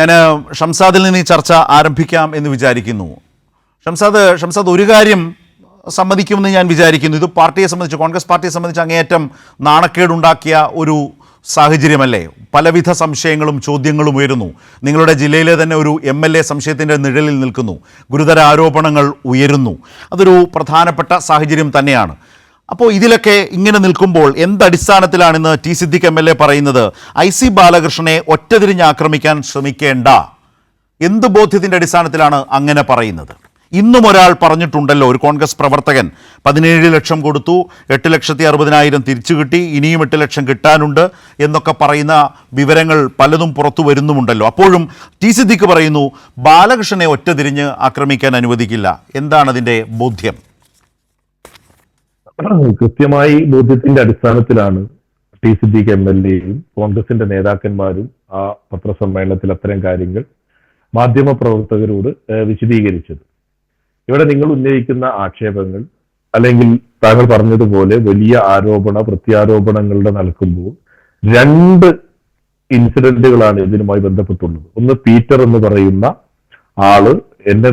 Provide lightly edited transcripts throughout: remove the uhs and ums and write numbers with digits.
ഞാൻ ഷംസാദിൽ നിന്ന് ഈ ചർച്ച ആരംഭിക്കാം എന്ന് വിചാരിക്കുന്നു. ഷംസാദ് ഒരു കാര്യം സമ്മതിക്കുമെന്ന് ഞാൻ വിചാരിക്കുന്നു. ഇത് പാർട്ടിയെ സംബന്ധിച്ച്, കോൺഗ്രസ് പാർട്ടിയെ സംബന്ധിച്ച് അങ്ങേയറ്റം നാണക്കേടുണ്ടാക്കിയ ഒരു സാഹചര്യമല്ലേ? പലവിധ സംശയങ്ങളും ചോദ്യങ്ങളും ഉയരുന്നു. നിങ്ങളുടെ ജില്ലയിലെ തന്നെ ഒരു MLA സംശയത്തിൻ്റെ നിഴലിൽ നിൽക്കുന്നു. ഗുരുതര ആരോപണങ്ങൾ ഉയരുന്നു. അതൊരു പ്രധാനപ്പെട്ട സാഹചര്യം തന്നെയാണ്. അപ്പോൾ ഇതിലൊക്കെ ഇങ്ങനെ നിൽക്കുമ്പോൾ എന്തടിസ്ഥാനത്തിലാണെന്ന് ടി സിദ്ദിഖ് MLA പറയുന്നത് IC ബാലകൃഷ്ണനെ ഒറ്റതിരിഞ്ഞ് ആക്രമിക്കാൻ ശ്രമിക്കേണ്ട? എന്ത് ബോധ്യത്തിൻ്റെ അടിസ്ഥാനത്തിലാണ് അങ്ങനെ പറയുന്നത്? ഇന്നും ഒരാൾ പറഞ്ഞിട്ടുണ്ടല്ലോ, ഒരു കോൺഗ്രസ് പ്രവർത്തകൻ 17 ലക്ഷം കൊടുത്തു, 8,60,000 തിരിച്ചു കിട്ടി, ഇനിയും 8 ലക്ഷം കിട്ടാനുണ്ട് എന്നൊക്കെ പറയുന്ന വിവരങ്ങൾ പലതും പുറത്തു വരുന്നുമുണ്ടല്ലോ. അപ്പോഴും ടി സിദ്ദിഖ് പറയുന്നു ബാലകൃഷ്ണനെ ഒറ്റതിരിഞ്ഞ് ആക്രമിക്കാൻ അനുവദിക്കില്ല. എന്താണ് അതിൻ്റെ ബോധ്യം? കൃത്യമായി ബോധ്യത്തിന്റെ അടിസ്ഥാനത്തിലാണ് ടി സിദ്ദിഖ് MLAയും കോൺഗ്രസിന്റെ നേതാക്കന്മാരും ആ പത്രസമ്മേളനത്തിൽ അത്തരം കാര്യങ്ങൾ മാധ്യമ പ്രവർത്തകരോട് വിശദീകരിച്ചത്. ഇവിടെ നിങ്ങൾ ഉന്നയിക്കുന്ന ആക്ഷേപങ്ങൾ അല്ലെങ്കിൽ താങ്കൾ പറഞ്ഞതുപോലെ വലിയ പ്രത്യാരോപണങ്ങളുടെ നൽകുമ്പോൾ 2 ഇൻസിഡന്റുകളാണ് ഇതിനുമായി ബന്ധപ്പെട്ടുള്ളത്. ഒന്ന്, പീറ്റർ എന്ന് പറയുന്ന ആള്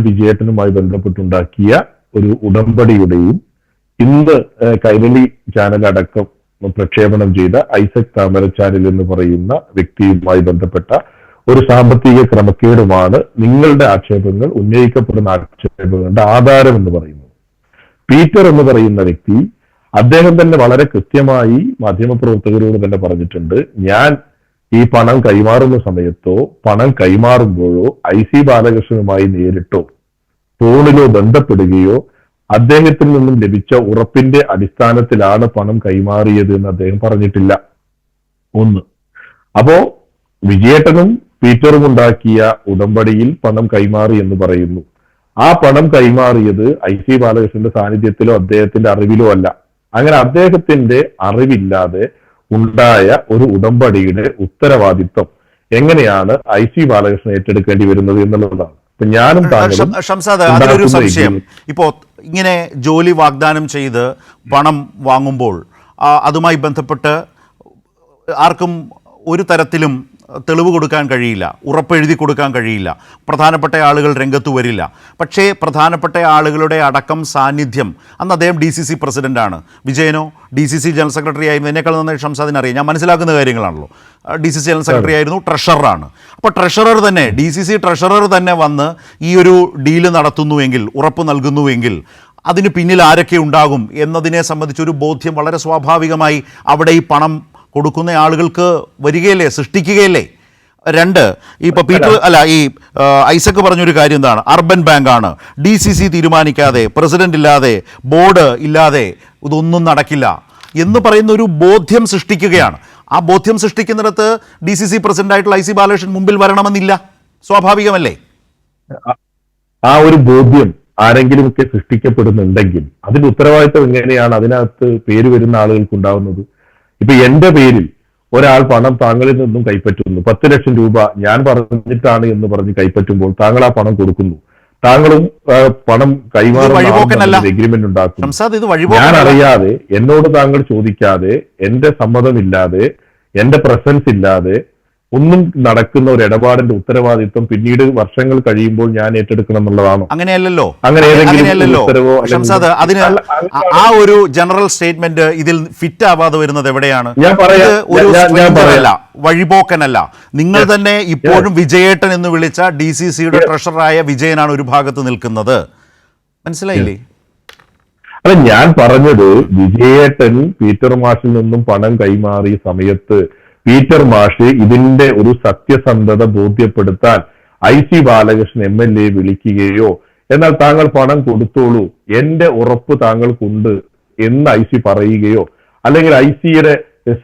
വിജയേട്ടനുമായി ബന്ധപ്പെട്ടുണ്ടാക്കിയ ഒരു ഉടമ്പടിയുടെയും ഇന്ന് കൈരളി ചാനൽ അടക്കം പ്രക്ഷേപണം ചെയ്ത ഐസക് താമരച്ചാലിൽ എന്ന് പറയുന്ന വ്യക്തിയുമായി ബന്ധപ്പെട്ട ഒരു സാമ്പത്തിക ക്രമക്കേടുമാണ് നിങ്ങളുടെ ആക്ഷേപങ്ങൾ, ഉന്നയിക്കപ്പെടുന്ന ആക്ഷേപങ്ങളുടെ ആധാരം എന്ന് പറയുന്നത്. പീറ്റർ എന്ന് പറയുന്ന വ്യക്തി അദ്ദേഹം തന്നെ വളരെ കൃത്യമായി മാധ്യമപ്രവർത്തകരോട് തന്നെ പറഞ്ഞിട്ടുണ്ട്, ഞാൻ ഈ പണം കൈമാറുന്ന സമയത്തോ പണം കൈമാറുമ്പോഴോ IC ബാലകൃഷ്ണനുമായി നേരിട്ടോ ഫോണിലോ ബന്ധപ്പെടുകയോ അദ്ദേഹത്തിൽ നിന്നും ലഭിച്ച ഉറപ്പിന്റെ അടിസ്ഥാനത്തിലാണ് പണം കൈമാറിയത് എന്ന് അദ്ദേഹം പറഞ്ഞിട്ടില്ല. ഒന്ന്. അപ്പോ വിജയേട്ടനും പീറ്ററും ഉണ്ടാക്കിയ ഉടമ്പടിയിൽ പണം കൈമാറി എന്ന് പറയുന്നു. ആ പണം കൈമാറിയത് IC ബാലകൃഷ്ണന്റെ സാന്നിധ്യത്തിലോ അദ്ദേഹത്തിന്റെ അറിവിലോ അല്ല. അങ്ങനെ അദ്ദേഹത്തിന്റെ അറിവില്ലാതെ ഉണ്ടായ ഒരു ഉടമ്പടിയുടെ ഉത്തരവാദിത്വം എങ്ങനെയാണ് IC ബാലകൃഷ്ണൻ ഏറ്റെടുക്കേണ്ടി വരുന്നത് എന്നുള്ളതാണ്. ഞാനും ഷംസാദ്, അതിലൊരു സംശയം. ഇപ്പോൾ ഇങ്ങനെ ജോലി വാഗ്ദാനം ചെയ്ത് പണം വാങ്ങുമ്പോൾ അതുമായി ബന്ധപ്പെട്ട് ആർക്കും ഒരു തരത്തിലും തെളിവ് കൊടുക്കാൻ കഴിയില്ല, ഉറപ്പെഴുതി കൊടുക്കാൻ കഴിയില്ല, പ്രധാനപ്പെട്ട ആളുകൾ രംഗത്ത് വരില്ല. പക്ഷേ പ്രധാനപ്പെട്ട ആളുകളുടെ അടക്കം സാന്നിധ്യം, അന്ന് അദ്ദേഹം DCC പ്രസിഡന്റാണ്, വിജയനോ DCC ജനറൽ സെക്രട്ടറി ആയിരുന്നു, എന്നെക്കാൾ നന്നായി ഷംസാദിന് അറിയാം, ഞാൻ മനസ്സിലാക്കുന്ന കാര്യങ്ങളാണല്ലോ. DCC ജനറൽ സെക്രട്ടറി ആയിരുന്നു, ട്രഷററാണ്. അപ്പോൾ ട്രഷറർ തന്നെ, DCC ട്രഷറർ തന്നെ വന്ന് ഈ ഒരു ഡീല് നടത്തുന്നുവെങ്കിൽ, ഉറപ്പ് നൽകുന്നുവെങ്കിൽ അതിന് പിന്നിൽ ആരൊക്കെ ഉണ്ടാകും എന്നതിനെ സംബന്ധിച്ചൊരു ബോധ്യം വളരെ സ്വാഭാവികമായി അവിടെ ഈ പണം കൊടുക്കുന്ന ആളുകൾക്ക് വരികയല്ലേ, സൃഷ്ടിക്കുകയല്ലേ? 2, ഇപ്പോൾ പീറ്റർ ഐസക് പറഞ്ഞൊരു കാര്യം എന്താണ്, അർബൻ ബാങ്കാണ്, DCC തീരുമാനിക്കാതെ, പ്രസിഡന്റ് ഇല്ലാതെ, ബോർഡ് ഇല്ലാതെ ഇതൊന്നും നടക്കില്ല എന്ന് പറയുന്ന ഒരു ബോധ്യം സൃഷ്ടിക്കുകയാണ്. ആ ബോധ്യം സൃഷ്ടിക്കുന്നിടത്ത് DCC പ്രസിഡന്റായിട്ടുള്ള IC ബാലകൃഷ്ണൻ മുമ്പിൽ വരണമെന്നില്ല, സ്വാഭാവികമല്ലേ? ആ ഒരു ബോധ്യം ആരെങ്കിലുമൊക്കെ സൃഷ്ടിക്കപ്പെടുന്നുണ്ടെങ്കിൽ അതിന്റെ ഉത്തരവാദിത്വം എങ്ങനെയാണ് അതിനകത്ത് പേര് വരുന്ന ആളുകൾക്ക് ഉണ്ടാവുന്നത്? ഇപ്പൊ എന്റെ പേരിൽ ഒരാൾ പണം താങ്കളിൽ നിന്നും കൈപ്പറ്റുന്നു, 10 ലക്ഷം രൂപ ഞാൻ പറഞ്ഞിട്ടാണ് എന്ന് പറഞ്ഞ് കൈപ്പറ്റുമ്പോൾ താങ്കൾ ആ പണം കൊടുക്കുന്നു, താങ്കളും പണം കൈമാറുന്ന എഗ്രിമെന്റ് ഉണ്ടാക്കുന്നു. ഞാൻ അറിയാതെ, എന്നോട് താങ്കൾ ചോദിക്കാതെ, എന്റെ സമ്മതമില്ലാതെ, എന്റെ പ്രസൻസ് ഇല്ലാതെ ഒന്നും നടക്കുന്ന ഒരു ഇടപാടിന്റെ ഉത്തരവാദിത്വം പിന്നീട് വർഷങ്ങൾ കഴിയുമ്പോൾ ഞാൻ ഏറ്റെടുക്കണം എന്നുള്ളതാണോ? അങ്ങനെയല്ലോ. ആ ഒരു ജനറൽ സ്റ്റേറ്റ്മെന്റ് ഇതിൽ ഫിറ്റ് ആവാതെ വരുന്നത് എവിടെയാണ്? വഴിപോക്കനല്ല. നിങ്ങൾ തന്നെ ഇപ്പോഴും വിജയേട്ടൻ എന്ന് വിളിച്ച DCCയുടെ ട്രഷററായ വിജയനാണ് ഒരു ഭാഗത്ത് നിൽക്കുന്നത്. മനസ്സിലായില്ലേ? അല്ല, ഞാൻ പറഞ്ഞത് വിജയേട്ടൻ പീറ്റർ മാഷിൽ നിന്നും പണം കൈമാറിയ സമയത്ത് പീറ്റർ മാഷ് ഇതിന്റെ ഒരു സത്യസന്ധത ബോധ്യപ്പെടുത്താൻ IC ബാലകൃഷ്ണൻ MLA വിളിക്കുകയോ, എന്നാൽ താങ്കൾ പണം കൊടുത്തോളൂ, എന്റെ ഉറപ്പ് താങ്കൾക്കുണ്ട് എന്ന് IC പറയുകയോ, അല്ലെങ്കിൽ ICയുടെ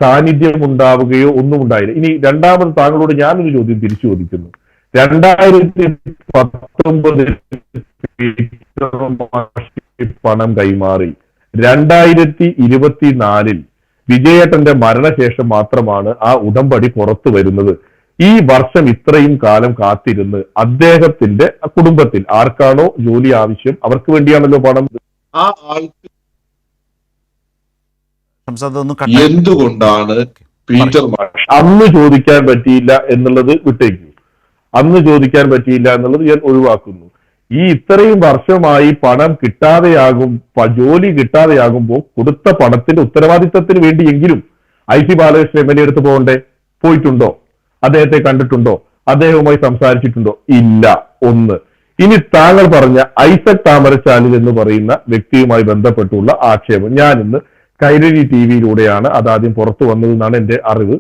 സാന്നിധ്യം ഉണ്ടാവുകയോ ഒന്നും ഉണ്ടായില്ല. ഇനി രണ്ടാമത് താങ്കളോട് ഞാനൊരു ചോദ്യം തിരിച്ചു ചോദിക്കുന്നു. 2019 പണം കൈമാറി, 2024 വിജയേട്ടന്റെ മരണശേഷം മാത്രമാണ് ആ ഉടമ്പടി പുറത്തു വരുന്നത്. ഈ വർഷം ഇത്രയും കാലം കാത്തിരുന്ന് അദ്ദേഹത്തിന്റെ കുടുംബത്തിൽ ആർക്കാണോ ജോലി ആവശ്യം അവർക്ക് വേണ്ടിയാണല്ലോ പണം. ആ ആൾക്ക് എന്തുകൊണ്ടാണ് പീറ്റർ മാഷ് അന്ന് ചോദിക്കാൻ പറ്റിയില്ല എന്നുള്ളത് വിട്ടേക്കു. അന്ന് ചോദിക്കാൻ പറ്റിയില്ല എന്നുള്ളത് ഞാൻ ഒഴിവാക്കുന്നു. ഈ ഇത്രയും വർഷമായി പണം കിട്ടാതെയാകും, ജോലി കിട്ടാതെയാകുമ്പോൾ കൊടുത്ത പണത്തിന്റെ ഉത്തരവാദിത്തത്തിന് വേണ്ടിയെങ്കിലും IC ബാലകൃഷ്ണൻ MLA അടുത്ത് പോകണ്ടേ? പോയിട്ടുണ്ടോ? അദ്ദേഹത്തെ കണ്ടിട്ടുണ്ടോ? അദ്ദേഹവുമായി സംസാരിച്ചിട്ടുണ്ടോ? ഇല്ല. ഒന്ന്. ഇനി താങ്കൾ പറഞ്ഞ ഐസക് താമരശാലിൽ എന്ന് പറയുന്ന വ്യക്തിയുമായി ബന്ധപ്പെട്ടുള്ള ആക്ഷേപം, ഞാൻ ഇന്ന് കൈരളി TV-യിലൂടെയാണ് അതാദ്യം പുറത്തു വന്നതെന്നാണ് എന്റെ അറിവ്.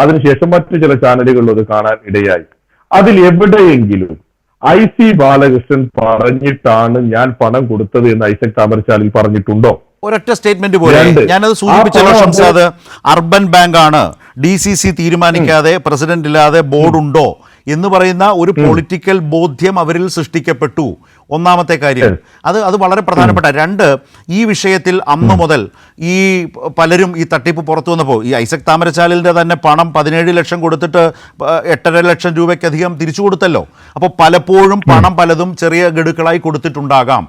അതിനുശേഷം മറ്റു ചില ചാനലുകളിൽ അത് കാണാൻ ഇടയായി. അതിൽ എവിടെയെങ്കിലും IC ബാലകൃഷ്ണൻ പറഞ്ഞിട്ടാണ് ഞാൻ പണം കൊടുത്തത് എന്ന് ഐസക് താമരശാലിൽ പറഞ്ഞിട്ടുണ്ടോ? ഒരൊറ്റ സ്റ്റേറ്റ്മെന്റ് പോലെ ഞാനത് സൂചിപ്പിച്ചല്ലോ ഷംസാദ്. അർബൻ ബാങ്ക് ആണ്, DCC തീരുമാനിക്കാതെ പ്രസിഡന്റ് ഇല്ലാതെ ബോർഡ് ഉണ്ടോ എന്ന് പറയുന്ന ഒരു പൊളിറ്റിക്കൽ ബോധ്യം അവരിൽ സൃഷ്ടിക്കപ്പെട്ടു. ഒന്നാമത്തെ കാര്യം അത് വളരെ പ്രധാനപ്പെട്ട. രണ്ട്, ഈ വിഷയത്തിൽ അന്നു മുതൽ ഈ പലരും ഈ തട്ടിപ്പ് പുറത്തു വന്നപ്പോൾ ഈ ഐസക് താമരശാലിൻ്റെ തന്നെ പണം 17 ലക്ഷം കൊടുത്തിട്ട് 8.5 ലക്ഷം രൂപയ്ക്കധികം തിരിച്ചു കൊടുത്തല്ലോ. അപ്പോൾ പലപ്പോഴും പണം പലതും ചെറിയ ഗഡുക്കളായി കൊടുത്തിട്ടുണ്ടാകാം.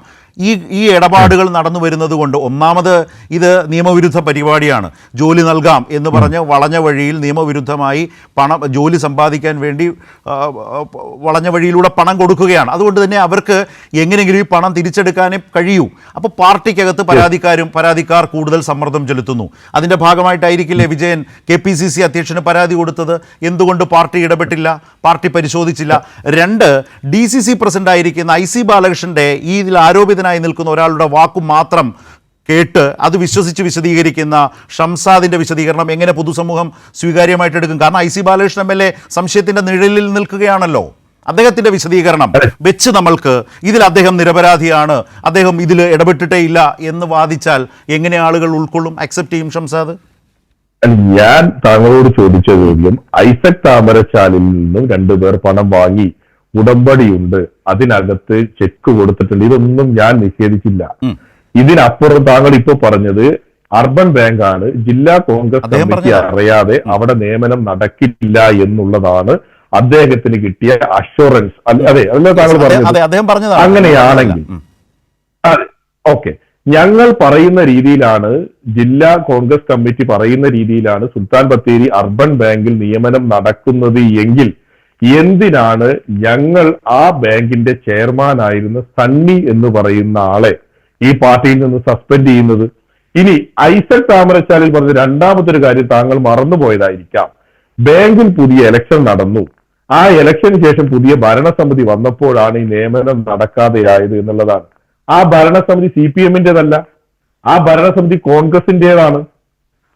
ഈ ഇടപാടുകൾ നടന്നു വരുന്നത് കൊണ്ട് ഒന്നാമത് ഇത് നിയമവിരുദ്ധ പരിപാടിയാണ്. ജോലി നൽകാം എന്ന് പറഞ്ഞ് വളഞ്ഞ വഴിയിൽ നിയമവിരുദ്ധമായി ജോലി സമ്പാദിക്കാൻ വേണ്ടി വളഞ്ഞ വഴിയിലൂടെ പണം കൊടുക്കുകയാണ്. അതുകൊണ്ട് തന്നെ അവർക്ക് എങ്ങനെയെങ്കിലും ഈ പണം തിരിച്ചെടുക്കാനേ കഴിയൂ. അപ്പോൾ പാർട്ടിക്കകത്ത് പരാതിക്കാർ കൂടുതൽ സമ്മർദ്ദം ചെലുത്തുന്നു. അതിൻ്റെ ഭാഗമായിട്ടായിരിക്കില്ലേ വിജയൻ KPCC അധ്യക്ഷന് പരാതി കൊടുത്തത്? എന്തുകൊണ്ട് പാർട്ടി ഇടപെട്ടില്ല, പാർട്ടി പരിശോധിച്ചില്ല? രണ്ട്, DCC പ്രസിഡന്റ് ആയിരിക്കുന്ന IC ബാലകൃഷ്ണന്റെ ഈ ഇതിൽ ആരോപിതനായി നിൽക്കുന്ന ഒരാളുടെ വാക്കു മാത്രം കേട്ട് അത് വിശദീകരിക്കുന്ന ഷംസാദിന്റെ വിശദീകരണം എങ്ങനെ പൊതുസമൂഹം സ്വീകാര്യമായിട്ട് എടുക്കും? കാരണം IC ബാലകൃഷ്ണൻ MLA സംശയത്തിന്റെ നിഴലിൽ നിൽക്കുകയാണല്ലോ. അദ്ദേഹത്തിന്റെ വിശദീകരണം വെച്ച് നമ്മൾക്ക് ഇതിൽ അദ്ദേഹം നിരപരാധിയാണ്, അദ്ദേഹം ഇതിൽ ഇടപെട്ടിട്ടേ ഇല്ല എന്ന് വാദിച്ചാൽ എങ്ങനെ ആളുകൾ ഉൾക്കൊള്ളും, അക്സെപ്റ്റ് ചെയ്യും ഷംസാദ്? ഞാൻ താങ്കളോട് ചോദിച്ച ചോദ്യം, ഐസക് താമരശാലിൽ നിന്നും 2 പേർ പണം വാങ്ങി, ഉടമ്പടിയുണ്ട്, അതിനകത്ത് ചെക്ക് കൊടുത്തിട്ടുണ്ട്, ഇതൊന്നും ഞാൻ നിഷേധിച്ചില്ല. ഇതിനപ്പുറം താങ്കൾ ഇപ്പൊ പറഞ്ഞത് അർബൻ ബാങ്ക് ആണ്, ജില്ലാ കോൺഗ്രസ് കമ്മിറ്റി അറിയാതെ അവിടെ നിയമനം നടക്കില്ല എന്നുള്ളതാണ് അദ്ദേഹത്തിന് കിട്ടിയ അഷുറൻസ്. അതെ, അതല്ലേ താങ്കൾ പറഞ്ഞത്? അങ്ങനെയാണെങ്കിൽ ഓക്കെ, ഞങ്ങൾ പറയുന്ന രീതിയിലാണ്, ജില്ലാ കോൺഗ്രസ് കമ്മിറ്റി പറയുന്ന രീതിയിലാണ് സുൽത്താൻ ബത്തേരി അർബൻ ബാങ്കിൽ നിയമനം നടക്കുന്നത് എങ്കിൽ എന്തിനാണ് ഞങ്ങൾ ആ ബാങ്കിന്റെ ചെയർമാനായിരുന്ന സണ്ണി എന്ന് പറയുന്ന ആളെ ഈ പാർട്ടിയിൽ നിന്ന് സസ്പെൻഡ് ചെയ്യുന്നത്? ഇനി ഐസക് താമരശാലിൽ പറഞ്ഞ രണ്ടാമത്തെ ഒരു കാര്യം താങ്കൾ മറന്നുപോയതായിരിക്കാം. ബാങ്കിൽ പുതിയ ഇലക്ഷൻ നടന്നു. ആ ഇലക്ഷന് ശേഷം പുതിയ ഭരണസമിതി വന്നപ്പോഴാണ് ഈ നിയമനം നടക്കാതെയായത് എന്നുള്ളതാണ്. ആ ഭരണസമിതി CPM-ന്റേതല്ല, ആ ഭരണസമിതി കോൺഗ്രസിന്റേതാണ്.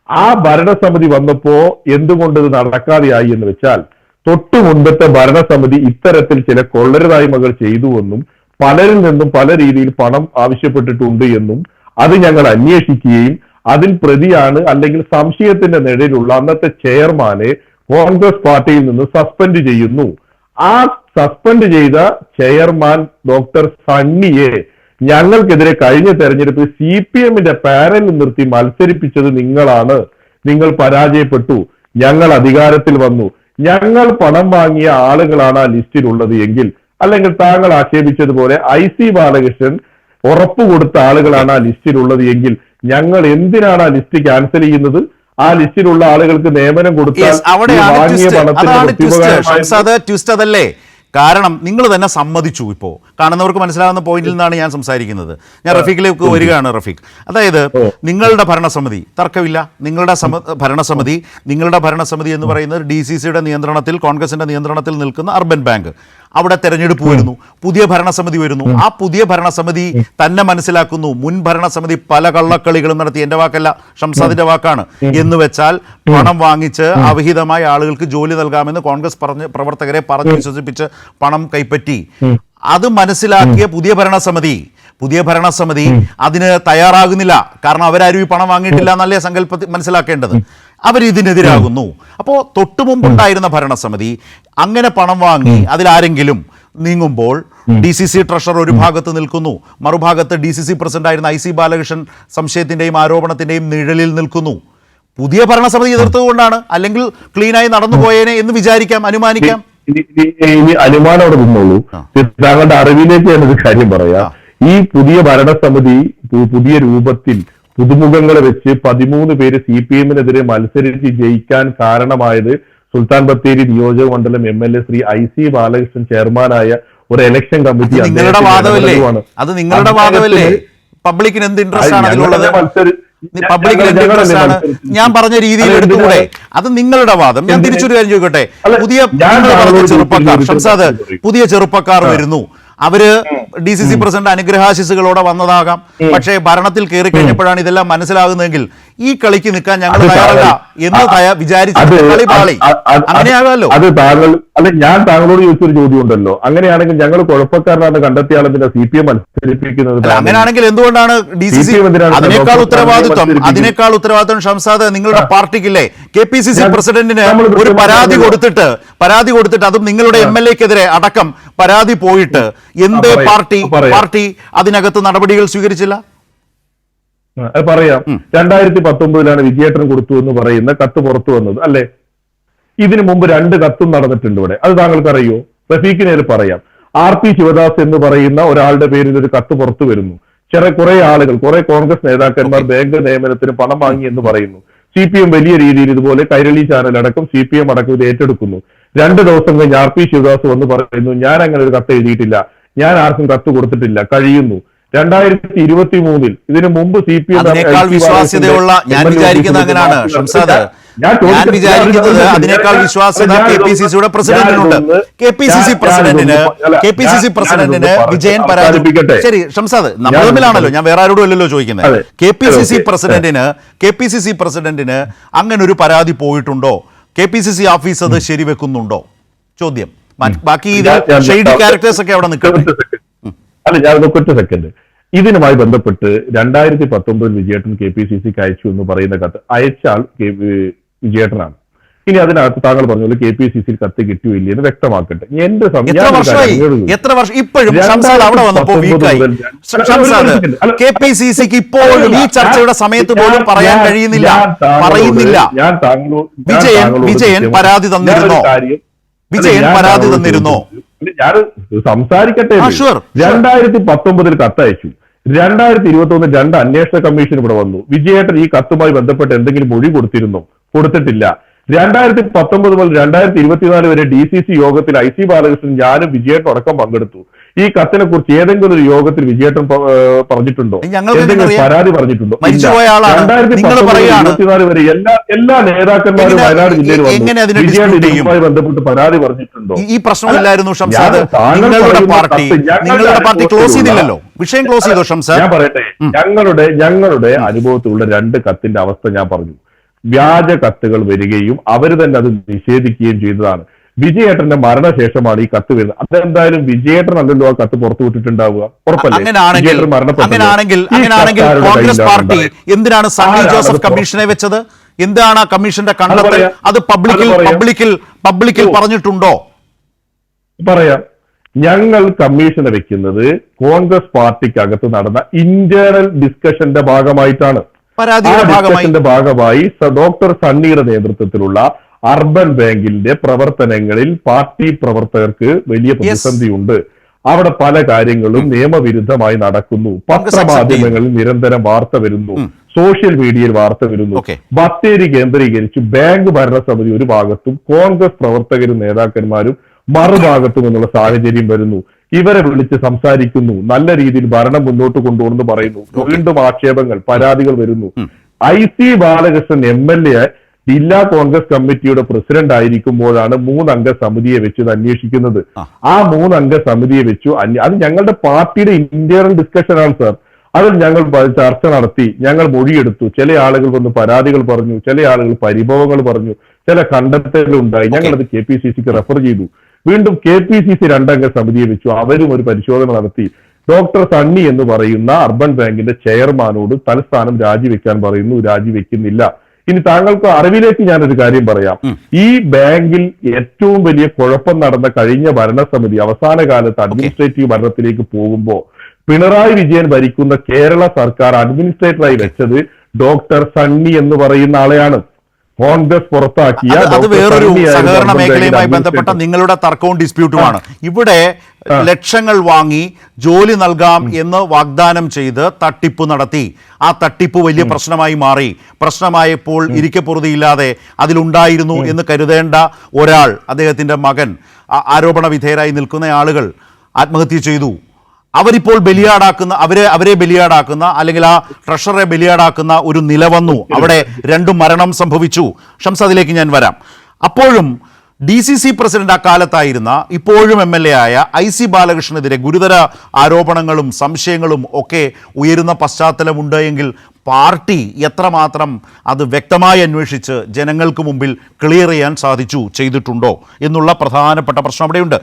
ആ ഭരണസമിതി വന്നപ്പോ എന്തുകൊണ്ട് ഇത് നടക്കാതെയായി എന്ന് വെച്ചാൽ, തൊട്ടു മുൻപത്തെ ഭരണസമിതി ഇത്തരത്തിൽ ചില കൊള്ളരുതായ്മകൾ ചെയ്തുവെന്നും പലരിൽ നിന്നും പല രീതിയിൽ പണം ആവശ്യപ്പെട്ടിട്ടുണ്ട് എന്നും അത് ഞങ്ങൾ അന്വേഷിക്കുകയും അതിൽ പ്രതിയാണ് അല്ലെങ്കിൽ സംശയത്തിന്റെ നിഴലിലുള്ള അന്നത്തെ ചെയർമാനെ കോൺഗ്രസ് പാർട്ടിയിൽ നിന്ന് സസ്പെൻഡ് ചെയ്യുന്നു. ആ സസ്പെൻഡ് ചെയ്ത ചെയർമാൻ ഡോക്ടർ സണ്ണിയെ ഞങ്ങൾക്കെതിരെ കഴിഞ്ഞ തെരഞ്ഞെടുപ്പിൽ CPM-ന്റെ പാനലിൽ നിർത്തി മത്സരിപ്പിച്ചത് നിങ്ങളാണ്. നിങ്ങൾ പരാജയപ്പെട്ടു, ഞങ്ങൾ അധികാരത്തിൽ വന്നു, ഞങ്ങൾ പണം വാങ്ങിയ ആളുകളാണ് ആ ലിസ്റ്റിലുള്ളത് എങ്കിൽ, അല്ലെങ്കിൽ താങ്കൾ ആക്ഷേപിച്ചതുപോലെ IC ബാലകൃഷ്ണൻ ഉറപ്പ് കൊടുത്ത ആളുകളാണ് ആ ലിസ്റ്റിലുള്ളത് എങ്കിൽ ഞങ്ങൾ എന്തിനാണ് ആ ലിസ്റ്റ് ക്യാൻസൽ ചെയ്യുന്നത്? ആ ലിസ്റ്റിലുള്ള ആളുകൾക്ക് നിയമനം കൊടുത്താൽ വാങ്ങിയ പണത്തിന് അതല്ലേ? കാരണം നിങ്ങൾ തന്നെ സമ്മതിച്ചു. ഇപ്പോൾ കാണുന്നവർക്ക് മനസ്സിലാകുന്ന പോയിന്റിൽ നിന്നാണ് ഞാൻ സംസാരിക്കുന്നത്. ഞാൻ റഫീഖിലേക്ക് വരികയാണ്. റഫീഖ്, അതായത് നിങ്ങളുടെ ഭരണസമിതി, തർക്കമില്ല, നിങ്ങളുടെ ഭരണസമിതി എന്ന് പറയുന്നത് DCC-യുടെ നിയന്ത്രണത്തിൽ, കോൺഗ്രസിന്റെ നിയന്ത്രണത്തിൽ നിൽക്കുന്ന അർബൻ ബാങ്ക്. അവിടെ തെരഞ്ഞെടുപ്പ് വരുന്നു, പുതിയ ഭരണസമിതി വരുന്നു. ആ പുതിയ ഭരണസമിതി തന്നെ മനസ്സിലാക്കുന്നു, മുൻ ഭരണസമിതി പല കള്ളക്കളികളും നടത്തി, എന്റെ വാക്കല്ല ഷംസാദിന്റെ വാക്കാണ്, എന്ന് വെച്ചാൽ പണം വാങ്ങിച്ച് അവിഹിതമായ ആളുകൾക്ക് ജോലി നൽകാമെന്ന് കോൺഗ്രസ് പ്രവർത്തകരെ പറഞ്ഞ് വിശ്വസിപ്പിച്ച് പണം കൈപ്പറ്റി. അത് മനസ്സിലാക്കിയ പുതിയ ഭരണസമിതി അതിന് തയ്യാറാകുന്നില്ല. കാരണം അവരാരും ഈ പണം വാങ്ങിയിട്ടില്ല എന്നല്ലേ സങ്കല്പത്തിൽ മനസ്സിലാക്കേണ്ടത്. അവരിതിനെതിരാകുന്നു. അപ്പോൾ തൊട്ടു മുമ്പുണ്ടായിരുന്ന ഭരണസമിതി അങ്ങനെ പണം വാങ്ങി അതിലാരെങ്കിലും നീങ്ങുമ്പോൾ DCC ട്രഷറർ ഒരു ഭാഗത്ത് നിൽക്കുന്നു, മറുഭാഗത്ത് DCC പ്രസിഡന്റ് ആയിരുന്ന IC ബാലകൃഷ്ണൻ സംശയത്തിന്റെയും ആരോപണത്തിന്റെയും നിഴലിൽ നിൽക്കുന്നു. പുതിയ ഭരണസമിതി എതിർത്തുകൊണ്ടാണ്, അല്ലെങ്കിൽ ക്ലീനായി നടന്നു പോയേനെ എന്ന് വിചാരിക്കാം, അനുമാനിക്കാം. ഇനി അനുമാനം അവിടെ നിന്നോളൂ. താങ്കളുടെ അറിവിലേക്ക് ഞാനൊരു കാര്യം പറയാം. ഈ പുതിയ ഭരണസമിതി പുതിയ രൂപത്തിൽ പുതുമുഖങ്ങളെ വെച്ച് 13 പേര് CPM-നെതിരെ മത്സരിച്ച് ജയിക്കാൻ കാരണമായത് സുൽത്താൻ ബത്തേരി നിയോജക മണ്ഡലം MLA ശ്രീ IC ബാലകൃഷ്ണൻ ചെയർമാനായ ഒരു ഇലക്ഷൻ കമ്മിറ്റി നിങ്ങളുടെ വാദമല്ലേ? അത് നിങ്ങളുടെ വാദമല്ലേ? പബ്ലിക്കിന് എന്ത് ഇൻട്രസ്റ്റ് ആണ് അതിലുള്ളത്? പബ്ലിക്കിന് എന്ത് ഇൻട്രസ്റ്റ് ആണ്? ഞാൻ പറഞ്ഞ രീതിയിൽ എടുത്തുകൂടെ? അത് നിങ്ങളുടെ വാദം. ഞാൻ തിരിച്ചൊരു കാര്യം ചോദിക്കട്ടെ. പുതിയ ചെറുപ്പക്കാർ, ഷംസാദ്, പുതിയ ചെറുപ്പക്കാർ വരുന്നു. അവര് DCC പ്രസിഡന്റ് അനുഗ്രഹാശിസുകളോടെ വന്നതാകാം. പക്ഷേ ഭരണത്തിൽ കയറി കഴിഞ്ഞപ്പോഴാണ് ഇതെല്ലാം മനസ്സിലാകുന്നതെങ്കിൽ ഈ കളിക്ക് നിൽക്കാൻ ഞങ്ങൾ തയ്യാറല്ല എന്ന് വിചാരിച്ചു കളി പാളി. അങ്ങനെയാകാമല്ലോ. അത് ഞാൻ താങ്കളോട് ചോദിച്ചൊരു ചോദ്യം ഉണ്ടല്ലോ. അങ്ങനെയാണെങ്കിൽ ഞങ്ങൾ കുഴപ്പക്കാരനാണ് കണ്ടെത്തിയാൽ പിന്നെ CPM മത്സരിപ്പിക്കുന്നത്. അങ്ങനെയാണെങ്കിൽ എന്തുകൊണ്ടാണ് DCC അതിനേക്കാൾ ഉത്തരവാദിത്വം ഷംസാദ് നിങ്ങളുടെ പാർട്ടിക്കില്ലേ? KPCC പ്രസിഡന്റിന് ഒരു പരാതി കൊടുത്തിട്ട് അതും നിങ്ങളുടെ MLA-ക്കെതിരെ അടക്കം പരാതി പോയിട്ട് എന്തേ പാർട്ടി അതിനകത്ത് നടപടികൾ സ്വീകരിച്ചില്ല? പറയാം. 2019 വിജയേട്ടൻ കൊടുത്തു എന്ന് പറയുന്ന കത്ത് പുറത്തു വന്നത് അല്ലെ? ഇതിനു മുമ്പ് 2 കത്തും നടന്നിട്ടുണ്ട് ഇവിടെ. അത് താങ്കൾക്ക് അറിയോ? റഫീഖിനെ പറയാം. RP ശിവദാസ് എന്ന് പറയുന്ന ഒരാളുടെ പേരിൽ ഒരു കത്ത് പുറത്തു വരുന്നു. കുറെ ആളുകൾ, കുറെ കോൺഗ്രസ് നേതാക്കന്മാർ ബാങ്ക് നിയമനത്തിന് പണം വാങ്ങി എന്ന് പറയുന്നു. CPM വലിയ രീതിയിൽ ഇതുപോലെ കൈരളി ചാനൽ അടക്കം CPM അടക്കം ഇത് ഏറ്റെടുക്കുന്നു. 2 ദിവസം കഴിഞ്ഞ് RP ശിവദാസ് വന്ന് പറയുന്നു, ഞാൻ അങ്ങനെ ഒരു കത്ത് എഴുതിയിട്ടില്ല, ഞാൻ ആർക്കും കത്ത് കൊടുത്തിട്ടില്ല, കഴിയുന്നു. 2023 ഇതിനു മുമ്പ് CPM അതിനേക്കാൾ വിശ്വാസ്യതയുള്ള ഞാൻ വിചാരിക്കുന്നത് അങ്ങനെയാണ് ഷംസാദ്. ഞാൻ വിചാരിക്കുന്നത് അതിനേക്കാൾ വിശ്വാസ്യത KPCCയുടെ പ്രസിഡന്റിനുണ്ട്. KPCC പ്രസിഡന്റിന് വിജയൻ പരാതി. ശരി ഷംസാദ്, നമ്മൾ തമ്മിലാണല്ലോ, ഞാൻ വേറെ ആരോടും അല്ലല്ലോ ചോദിക്കുന്നത്. KPCC പ്രസിഡന്റിന് അങ്ങനെ ഒരു പരാതി പോയിട്ടുണ്ടോ? KPCC ഓഫീസ് അത് ശരിവെക്കുന്നുണ്ടോ? ചോദ്യം. ബാക്കി ഷെയ്ഡി ക്യാരക്ടേഴ്സ് ഒക്കെ അവിടെ നിൽക്കട്ടെ. അല്ല, ഞാൻ ഒറ്റ സെക്കൻഡ്. ഇതിനുമായി ബന്ധപ്പെട്ട് 2019 വിജയേട്ടൻ KPCCക്ക് അയച്ചു എന്ന് പറയുന്ന കത്ത് അയച്ചാൽ വിജയേട്ടനാണ്. ഇനി അതിനകത്ത് താങ്കൾ പറഞ്ഞ പോലെ KPCC കത്ത് കിട്ടിയോ ഇല്ലെന്ന് വ്യക്തമാക്കട്ടെ. എന്റെ എത്ര വർഷം ഇപ്പോഴും അവിടെ വന്നപ്പോ KPCCക്ക് ഇപ്പോഴും ഈ ചർച്ചയുടെ സമയത്ത് പോലും പറയാൻ കഴിയുന്നില്ല. ഞാൻ വിജയൻ പരാതി തന്നിരുന്നോ? ഞാൻ സംസാരിക്കട്ടെ. 2019 കത്തയച്ചു. 2021 2 അന്വേഷണ കമ്മീഷൻ ഇവിടെ വന്നു. വിജയേട്ടൻ ഈ കത്തുമായി ബന്ധപ്പെട്ട് എന്തെങ്കിലും മൊഴി കൊടുത്തിരുന്നോ? കൊടുത്തിട്ടില്ല. 2019 മുതൽ 2024 വരെ DCC യോഗത്തിൽ IC ബാലകൃഷ്ണൻ ഞാനും വിജയേട്ടൻ അടക്കം പങ്കെടുത്തു. ഈ കത്തിനെ കുറിച്ച് ഏതെങ്കിലും ഒരു യോഗത്തിൽ വിജയേട്ടൻ പറഞ്ഞിട്ടുണ്ടോ? എന്തെങ്കിലും പരാതി പറഞ്ഞിട്ടുണ്ടോ? 2024 വരെ എല്ലാ നേതാക്കന്മാരും വയനാട് ജില്ലയിൽ വന്നു. വിജയേട്ടൻ ഇതുമായി ബന്ധപ്പെട്ട് പരാതി പറഞ്ഞിട്ടുണ്ടോ? ഈ പ്രശ്നമില്ലായിരുന്നു ഷംസാദ്. നിങ്ങളുടെ പാർട്ടി ക്ലോസ് ചെയ്തില്ലല്ലോ, വിഷയം ക്ലോസ് ചെയ്തോ ഷംസാദ്? ഞാൻ പറയട്ടെ, ഞങ്ങളുടെ അനുഭവത്തിലുള്ള 2 കത്തിന്റെ അവസ്ഥ ഞാൻ പറഞ്ഞു. വ്യാജ കത്തുകൾ വരികയും അവര് തന്നെ അത് നിഷേധിക്കുകയും ചെയ്തതാണ്. വിജയേട്ടന്റെ മരണശേഷമാണ് ഈ കത്ത് വരുന്നത്. അതെന്തായാലും വിജയേട്ടൻ അല്ലല്ലോ ആ കത്ത് പുറത്തു വിട്ടിട്ടുണ്ടാവുക. ഉറപ്പല്ലേ? അങ്ങനെയാണെങ്കിൽ കോൺഗ്രസ് പാർട്ടി എന്തിനാണ് സണ്ണി ജോസഫ് കമ്മീഷനെ വെച്ചത്? എന്താണ് ആ കമ്മീഷന്റെ കണ്ടെത്തൽ? അത് പബ്ലിക്കിൽ പറഞ്ഞിട്ടുണ്ടോ? പറയാം. ഞങ്ങൾ കമ്മീഷനെ വെക്കുന്നത് കോൺഗ്രസ് പാർട്ടിക്കകത്ത് നടന്ന ഇന്റേണൽ ഡിസ്കഷന്റെ ഭാഗമായിട്ടാണ്. ഡിസ്കഷന്റെ ഭാഗമായി ഡോക്ടർ സണ്ണിയുടെ നേതൃത്വത്തിലുള്ള അർബൻ ബാങ്കിന്റെ പ്രവർത്തനങ്ങളിൽ പാർട്ടി പ്രവർത്തകർക്ക് വലിയ പ്രതിസന്ധിയുണ്ട്. അവിടെ പല കാര്യങ്ങളും നിയമവിരുദ്ധമായി നടക്കുന്നു. പത്രമാധ്യമങ്ങളിൽ നിരന്തരം വാർത്ത വരുന്നു, സോഷ്യൽ മീഡിയയിൽ വാർത്ത വരുന്നു. ബത്തേരി കേന്ദ്രീകരിച്ച് ബാങ്ക് ഭരണസമിതി ഒരു ഭാഗത്തും കോൺഗ്രസ് പ്രവർത്തകരും നേതാക്കന്മാരും മറുഭാഗത്തും എന്നുള്ള സാഹചര്യം വരുന്നു. ഇവരെ വിളിച്ച് സംസാരിക്കുന്നു, നല്ല രീതിയിൽ ഭരണം മുന്നോട്ട് കൊണ്ടുപോകുന്നു പറയുന്നു. വീണ്ടും ആക്ഷേപങ്ങൾ, പരാതികൾ വരുന്നു. IC ബാലകൃഷ്ണൻ MLA ജില്ലാ കോൺഗ്രസ് കമ്മിറ്റിയുടെ പ്രസിഡന്റ് ആയിരിക്കുമ്പോഴാണ് 3 അംഗ സമിതിയെ വെച്ച് ഇത് അന്വേഷിക്കുന്നത്. ആ 3 അംഗ സമിതിയെ വെച്ചു അത് ഞങ്ങളുടെ പാർട്ടിയുടെ ഇന്റേണൽ ഡിസ്കഷനാണ് സാർ. അതിൽ ഞങ്ങൾ ചർച്ച നടത്തി, ഞങ്ങൾ മൊഴിയെടുത്തു. ചില ആളുകൾ വന്ന് പരാതികൾ പറഞ്ഞു, ചില ആളുകൾ പരിഭവങ്ങൾ പറഞ്ഞു, ചില കണ്ടെത്തലുകൾ ഉണ്ടായി. ഞങ്ങളത് KPCCക്ക് റെഫർ ചെയ്തു. വീണ്ടും KPCC 2 അംഗ സമിതിയെ വെച്ചു. അവരും ഒരു പരിശോധന നടത്തി. ഡോക്ടർ സണ്ണി എന്ന് പറയുന്ന അർബൻ ബാങ്കിന്റെ ചെയർമാനോട് തലസ്ഥാനം രാജിവെക്കാൻ പറയുന്നു, രാജിവെക്കുന്നില്ല. ഇനി താങ്കൾക്ക് അറിവിലേക്ക് ഞാനൊരു കാര്യം പറയാം. ഈ ബാങ്കിൽ ഏറ്റവും വലിയ കുഴപ്പം നടന്ന കഴിഞ്ഞ ഭരണസമിതി അവസാന കാലത്ത് അഡ്മിനിസ്ട്രേറ്റീവ് ഭരണത്തിലേക്ക് പോകുമ്പോൾ പിണറായി വിജയൻ ഭരിക്കുന്ന കേരള സർക്കാർ അഡ്മിനിസ്ട്രേറ്ററായി വെച്ചത് ഡോക്ടർ സണ്ണി എന്ന് പറയുന്ന ആളെയാണ്. കോൺഗ്രസ് പുറത്താക്കിയ അത് ഡോക്ടർ വേറൊരു സണ്ണിയായിരുന്നു സഹകരണ അർബൻ മേഖലയുമായി ബാങ്കിന്റെ ബന്ധപ്പെട്ട അഡ്മിനിസ്ട്രേറ്റർ. നിങ്ങളുടെ തർക്കവും ഡിസ്പ്യൂട്ടുമാണ്. ഇവിടെ ലക്ഷങ്ങൾ വാങ്ങി ജോലി നൽകാം എന്ന് വാഗ്ദാനം ചെയ്ത് തട്ടിപ്പ് നടത്തി. ആ തട്ടിപ്പ് വലിയ പ്രശ്നമായി മാറി. പ്രശ്നമായപ്പോൾ ഇരിക്കപ്പുറതിയില്ലാതെ അതിലുണ്ടായിരുന്നു എന്ന് കരുതേണ്ട ഒരാൾ, അദ്ദേഹത്തിൻ്റെ മകൻ, ആരോപണ വിധേയരായി നിൽക്കുന്ന ആളുകൾ ആത്മഹത്യ ചെയ്തു. അവരിപ്പോൾ ബലിയാടാക്കുന്ന അവരെ ബലിയാടാക്കുന്ന അല്ലെങ്കിൽ ആ ട്രഷറെ ബലിയാടാക്കുന്ന ഒരു നില വന്നു. അവിടെ 2 മരണം സംഭവിച്ചു. ഷംസ്, അതിലേക്ക് ഞാൻ വരാം. അപ്പോഴും DCC പ്രസിഡന്റ് അക്കാലത്തായിരുന്ന ഇപ്പോഴും MLA ആയ IC ബാലകൃഷ്ണനെതിരെ ഗുരുതര ആരോപണങ്ങളും സംശയങ്ങളും ഒക്കെ ഉയരുന്ന പശ്ചാത്തലമുണ്ട് എങ്കിൽ പാർട്ടി എത്രമാത്രം അത് വ്യക്തമായി അന്വേഷിച്ച് ജനങ്ങൾക്ക് മുമ്പിൽ ക്ലിയർ ചെയ്യാൻ ചെയ്തിട്ടുണ്ടോ എന്നുള്ള പ്രധാനപ്പെട്ട പ്രശ്നം അവിടെയുണ്ട്.